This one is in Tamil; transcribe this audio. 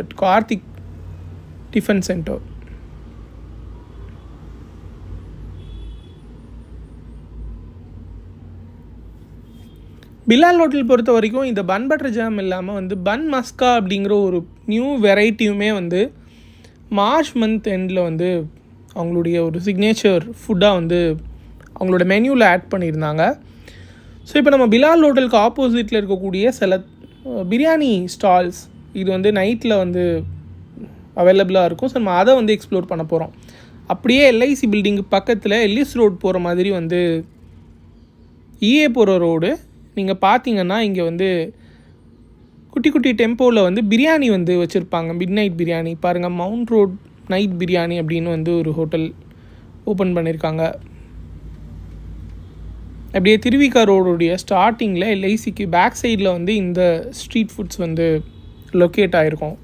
at Karthik tiffin centre. Bilal hotel பொறுத்த வரைக்கும் இந்த பன் பட்டர் ஜாம் இல்லாமல் வந்து பன் மஸ்கா அப்படிங்கிற ஒரு நியூ வெரைட்டியுமே வந்து மார்ச் மந்த் எண்டில் வந்து அவங்களுடைய ஒரு சிக்னேச்சர் ஃபுட்டாக வந்து அவங்களோட மெனுவில் ஆட் பண்ணியிருந்தாங்க. ஸோ இப்போ நம்ம பிலால் ஹோட்டலுக்கு ஆப்போசிட்டில் இருக்கக்கூடிய சில பிரியாணி ஸ்டால்ஸ் இது வந்து நைட்டில் வந்து அவைலபிளாக இருக்கும். ஸோ நம்ம அதை வந்து எக்ஸ்ப்ளோர் பண்ண போகிறோம். அப்படியே எல்ஐசி பில்டிங்கு பக்கத்தில் எல்லிஸ் ரோடு போகிற மாதிரி வந்து ஈஏ போகிற ரோடு நீங்கள் பார்த்தீங்கன்னா இங்கே வந்து குட்டி குட்டி டெம்போவில் வந்து பிரியாணி வந்து வச்சுருப்பாங்க. மிட் நைட் பிரியாணி பாருங்கள், மவுண்ட் ரோட் நைட் பிரியாணி அப்படின்னு வந்து ஒரு ஹோட்டல் ஓப்பன் பண்ணியிருக்காங்க. அப்படியே திருவிக்கா ரோடுடைய ஸ்டார்டிங்கில் எல்ஐசிக்கு பேக் சைடில் வந்து இந்த ஸ்ட்ரீட் ஃபுட்ஸ் வந்து லொக்கேட் ஆகிருக்கும்.